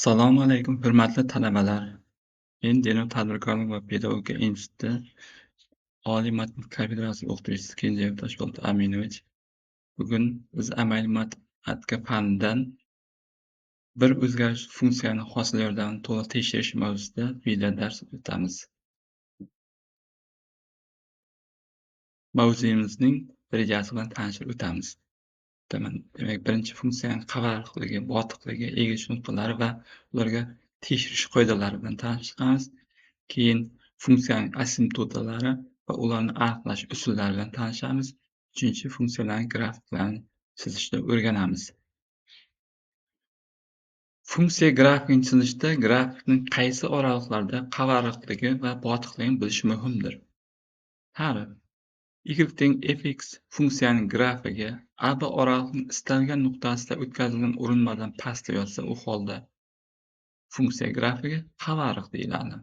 Assalomu alaykum, hurmatli talabalar. Men Denov tadbirkorlik va pedagogika instituti oliy matematika kafedrasi o'qituvchisi Kenjayev Toshpo'lat Aminovich. Bugun biz amaliy matematika fanidan bir o'zgarish funksiyani hosil yordamida to'liq tekshirish mavzusida video dars o'tamiz. Mavzuyimizning rejasi bilan tanishib o'tamiz. Demak, birinchi funksiyaning qavarliqligi, botiqligi, egilish nuqtalari va ularga tekshirish qoidalari bilan tanishamiz. Keyin funksiyaning asimtotalari va ularni aniqlash usullari bilan tanishamiz. Uchinchi, funksiyalarning grafiklarni chizishni o'rganamiz. Funksiya grafikini chizishda grafikning qaysi oraliqlarda qavarliqligi va botiqligini bilish muhimdir. Ta'rif: y teng fx funksiyaning grafigi AB oraliqning istalgan nuqtasida o'tkazilgan urinmadan pastda yotsa, u holda funksiya grafigi qavariq deyiladi.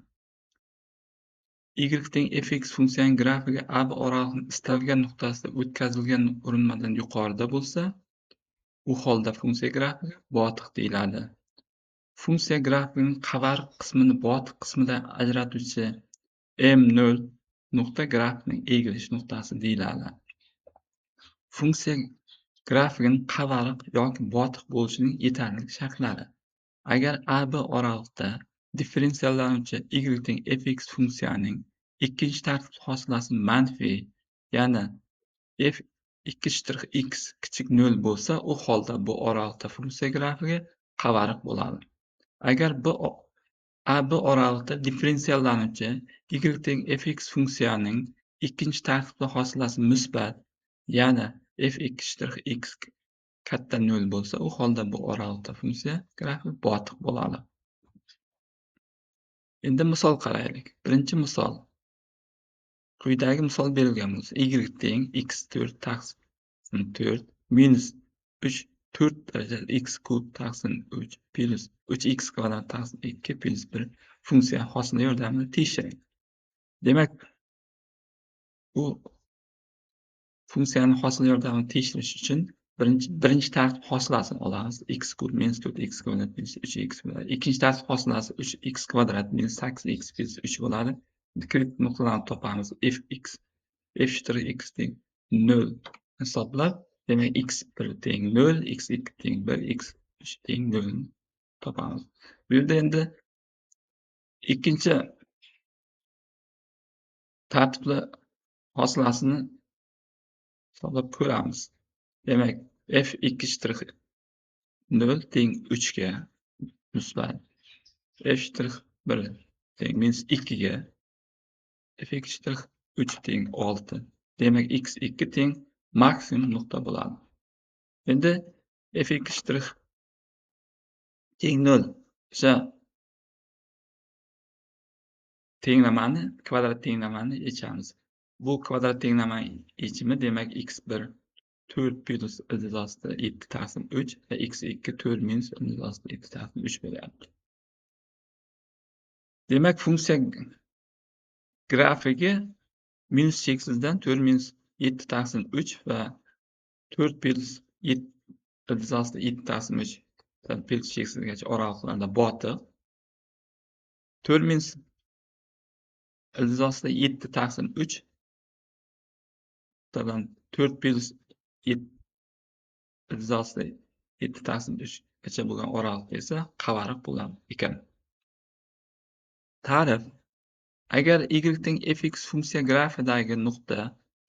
Y teng fx funksiyaning grafigi AB oraliqning istalgan nuqtasida o'tkazilgan urinmadan yuqorida bo'lsa, u holda funksiya grafigi botiq deyiladi. Funksiya grafigining qavariq qismini botiq qismidan ajratuvchi M0 nuqta grafikning egilish nuqtasi deyiladi. Funksiya grafigining qavariq yoki botiq bo'lishining yetarli shartlari: agar AB oraliqda differensiallanuvchi y teng fx funksiyaning ikkinchi tartib hosilasi manfiy, ya'ni f(x) kichik 0 bo'lsa, u holda bu oraliqda funksiya grafigi qavariq bo'ladi. Agar AB oraliqda differensiallanuvchi y teng fx funksiyaning ikkinchi tartibli hosilasi musbat, ya'ni f(x) katta 0 bo'lsa, u holda bu oraliqda funksiya grafiki botiq bo'ladi. Endi misol qaraylik. Birinchi misol. Quyidagi misol berilgan bo'lsa, y teng x4 taqsim 4 minus 3 4 darajali x kub taqsim 3 plus 3x kvadrat taqsim 2 plus 1 funksiya hosili yordamida tekshiring. Demak, bu funksiyani hosil yordamida tekshirish uchun birinchi tartib hosilasini olamiz. X kub minus 4x kvadrat minus 3x kvadrat. Ikkinchi tartib hosilasi 3x kvadrat minus 8x plus 3 bo'ladi. Kritik nuqtalarni topamiz. Fx f(x) teng 0 hisoblab, demak x1 teng 0, x2 teng 1, x3 teng 0 ni topamiz. Bu yerda endi ikkinchi tartibli hosilasini hisoblab ko'ramiz. Demak, f(x' 0 teng 3 ga musbat, f'1 teng minus 2 ga, f(x' 3 teng 6. Demak, x2 teng maksimum nuqta bo'ladi. Endi f(x' teng 0 o'sha tenglamani, kvadrat tenglamani yechamiz. Bu kvadrat tenglamaning yechimi demak x1 4 plus ildiz 7 taqsim 3 va x2 4 minus ildiz 7 taqsim 3 bo'lyapti. Demak, funksiya grafigi minus cheksizdan 4 minus 7 taqsim 3 va 4 plus 7 ildiz 7 taqsim 3 plus cheksizgacha oraliqlarda botiq. 4 minus ildiz 7 taqsim 3 4 plus 7 ildiz 7 taqsim 3 gacha bo'lgan oraliqda esa qavariq bo'lar ekan. Ta'rif: agar y teng fx funksiya grafikidagi nuqta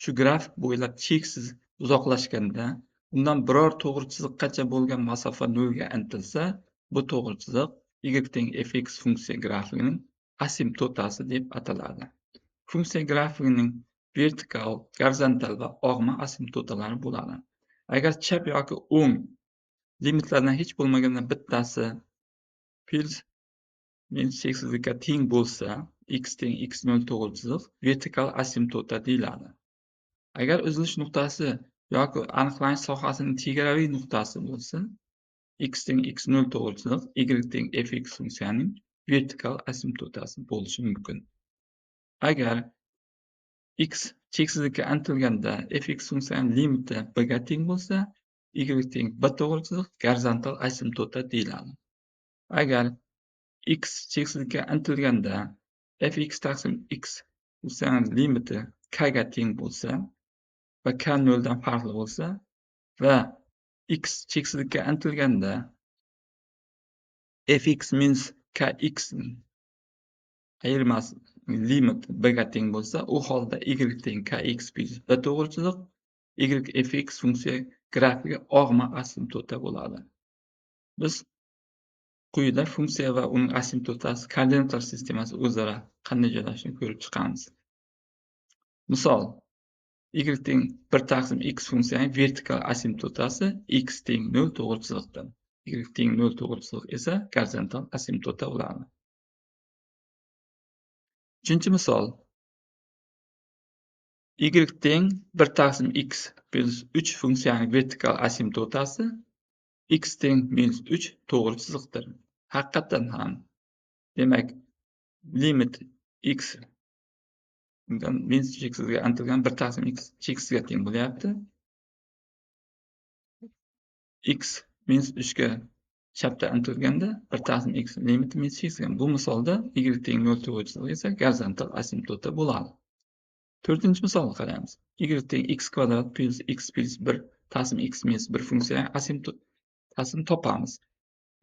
shu grafik bo'ylab cheksiz uzoqlashganda, undan biror to'g'ri chiziqgacha bo'lgan masofa 0 ga intilsa, bu to'g'ri chiziq y teng fx funksiya grafikining asimtotasi deb ataladi. Funksiya grafikining vertikal, gorizontal va og'ma asimtotalari bo'ladi. Agar chap yoki o'ng limitlardan hech bo'lmaganda bittasi plus minus cheksizlikka teng bo'lsa, x teng x0 to'g'ri chiziq vertikal asimtota deyiladi. Agar uzilish nuqtasi yoki aniqlanish sohasining chegaraviy nuqtasi bo'lsa, x teng x0 to'g'ri chiziq y teng fx funksiyaning vertikal asimtotasi bo'lishi mumkin. Agar x cheksizlikka intilganda fx funksiyaning limiti 1 ga teng bo'lsa, y teng 1 to'g'ri chiziq gorizontal asimtota deyiladi. Agar x cheksizlikka intilganda fx taqsim x funksiyani limiti k ga teng bo'lsa va k 0 dan farqli bo'lsa va x cheksizlikka intilganda fx minus kx ayirmasi limit b ga teng bo'lsa, u holda y teng kx plus b to'g'ri chiziq y fx funksiya grafigi og'ma asymptota bo'ladi. Biz quyida funksiya va uning asymptotasi koordinatlar sistemasi o'zaro qanday joylashishini ko'rib chiqamiz. Misol, y teng 1 taqsim x funksiyaning vertikal asymptotasi x teng 0 to'g'ri chiziqdir. Y teng 0 to'g'ri chiziq esa gorizontal asymptota bo'ladi. Uchinchi misol, y teng 1 taqsim x plus 3 funksiyaning vertikal asymptotasi x teng minus 3 to'g'ri chiziqdir. Haqiqatan ham, demak, limit x minus cheksizga intilgan 1 taqsim x cheksizga teng bo'lyapti. X minus 3 ga chapda intilganda 1 taqsim x limit minus cheksizga. Bu misolda y teng 0 to'g'ri chiziq esa gorizontal asymptota bo'ladi. To'rtinchi misolni qaraymiz. Y teng x kvadrat plus x plus 1 taqsim x minus 1 funksiyaning asymptotasini topamiz.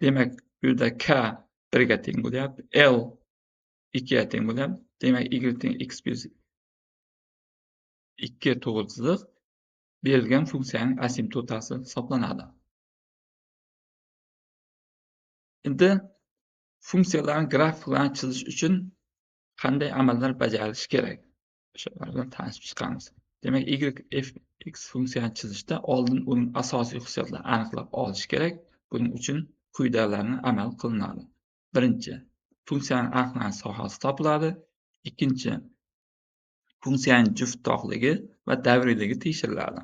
Demak, bu yerda k 1 ga teng bo'lyapti, L 2 ga teng bo'lyapti. Demak, y teng x plus 2 to'g'ri chiziq berilgan funksiyaning asymptotasi hisoblanadi. Endi funksiyalarni grafiklarni chizish uchun qanday amallar bajarilishi kerak? O'shalar bilan tanishib chiqamiz. Demak, y fx funksiyani chizishda oldin uning asosiy xususiyatlarini aniqlab olish kerak. Buning uchun quyidagilarni amal qilinadi. Birinchi, funksiyaning aniqlangan sohasi topiladi. Ikkinchi, funksiyaning juftliqligi va davriyligi tekshiriladi.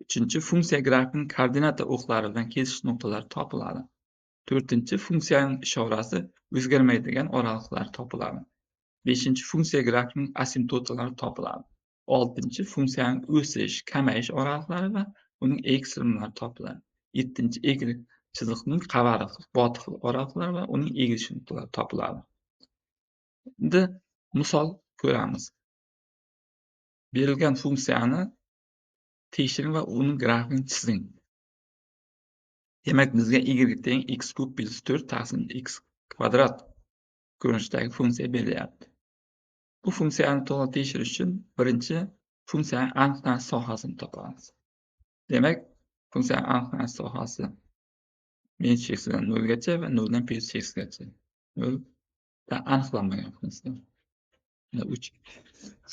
Uchinchi, funksiya grafining koordinata o'qlari bilan kesish nuqtalari topiladi. To'rtinchi, funksiyaning ishorasi o'zgarmaydigan oralıqlar topiladi. Beshinchi, funksiya grafining asymptotalari topiladi. Oltinchi, funksiyaning o'sish, kamayish oralıqlari va uning ekstremlari topiladi. Yettinchi, egri chiziqning qavariq, botiq oralıqlari va uning egrish nuqtalari topiladi. Endi misol ko'ramiz. Berilgan funksiyani tekshiring va uning grafikini chizing. Demak, bizga y teng x kub plus 4 taqsim x kvadrat ko'rinishidagi funksiya berilyapti. Bu funksiyani to'liq tekshirish uchun birinchi funksiyaning aniqlanish sohasini topamiz. Demak, funksiyaning aniqlanish sohasi minus cheksidan 0 gacha va 0 dan plus cheksizgacha. 0 dan aniqlanmagan funksiya. 3.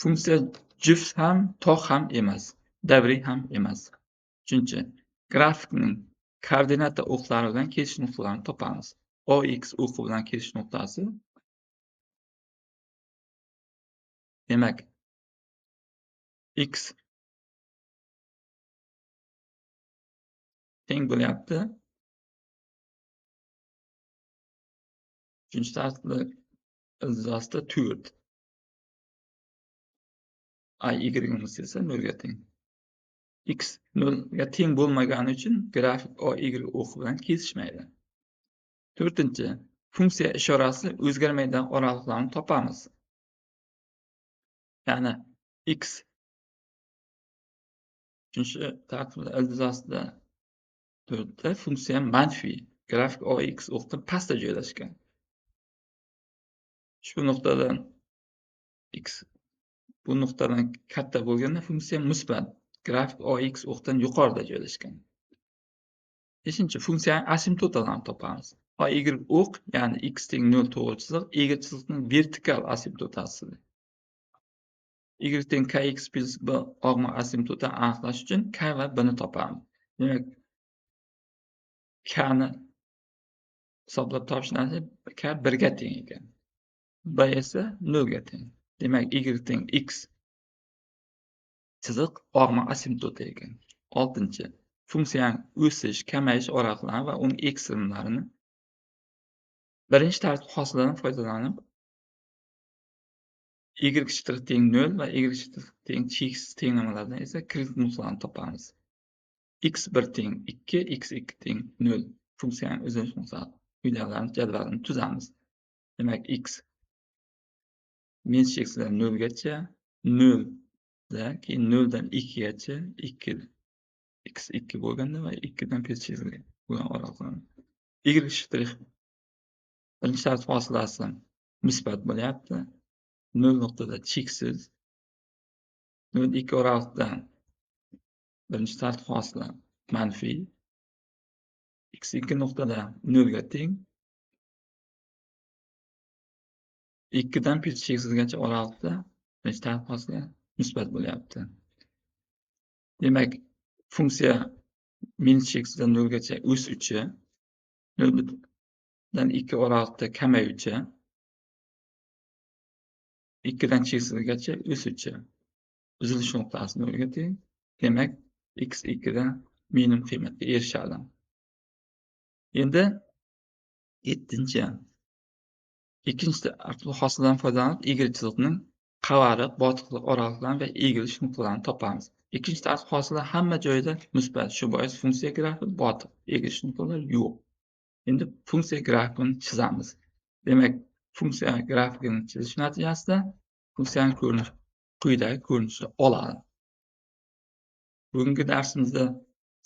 Funksiya juft ham, tog' ham emas, davriy ham emas. Uchinchi, grafikning koordinata o'qlari bilan kesish nuqtalarini topamiz. OX o'qi bilan kesish nuqtasi, demak, x teng bo'lyapti. Uchinchi tartibli iltizosda 4. Y esa 0 ga teng. X 0 ga teng bo'lmagani uchun grafik OY o'qi bilan kesishmaydi. To'rtinchi, funksiya ishorasi o'zgarmaydigan oralıqlarni topamiz. Ya'ni x uchinchi tartibli iltizosda 4 da funksiya manfiy, grafik OX o'qdan pastda joylashgan. Shu nuqtadan x bu nuqtadan katta bo'lganda funksiya musbat, grafik OX o'qdan yuqorida joylashgan. 5. Funksiyaning asymptotalarini topamiz. Y o'q, ya'ni x teng 0 to'g'ri chiziq, egri chiziqning vertikal asymptotasi. Y teng kx plus b og'ma asymptotani aniqlash uchun k va b ni topamiz. Demak, k ni hisoblab topishdan k 1 ga teng ekan. B esa 0 ga teng. Demak, y teng x chiziq og'ma asymptota ekan. 6. Funksiyaning o'sish, kamayish oralıqlari va uning ekstremlarini birinchi tartib hosilidan foydalanib y shtrix teng 0 va y shtrix teng cheksiz tenglamalardan esa kritik nuqtalarni topamiz. x1 teng 2, x2 teng 0 funksiyaning o'zgarish nuqtasi quyidagilarning jadvalini tuzamiz. Demak, x minus cheksidan 0 gacha, 0 da keyin 0 dan 2 gacha, 2 x 2 bo'lganda va 2 dan past cheksaga bo'lgan oraliqlarni. Y shtrix birinchi shart fosilasi musbat bo'lyapti. 0 nuqtada cheksiz. 0 2 oraliqdan birinchi shart fosila manfiy. X 2 nuqtada 0 ga teng. 2 dan past cheksizgacha oraliqda birinchi shart fosila musbat bo'lyapti. Demak, funksiya minus cheksidan 0 gacha o'suvchi, 0 dan 2 oraliqda kamayuvchi, 2 dan cheksizgacha o'suvchi. Uzilish nuqtasi 0 ga teng. Demak, x 2 dan minimum qiymatga erishadi. Endi 7-chi. Ikkinchi hosiladan foydalanib y chiziqning qavariq, botiqliq oraliqlarini va egilish nuqtalarini topamiz. Ikkinchi tartib hosila hamma joyda musbat. Shu bois funksiya grafi botiq, egilish nuqtalari yo'q. Endi funksiya grafikini chizamiz. Demak, funksiya grafikini chizish natijasida funksiyaning ko'rinishi quyidagi ko'rinishni oladi. Bugungi darsimizda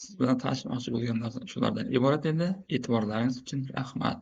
siz bilan tanishmoqchi bo'lgan narsa shulardan iborat edi. E'tiborlaringiz uchun rahmat.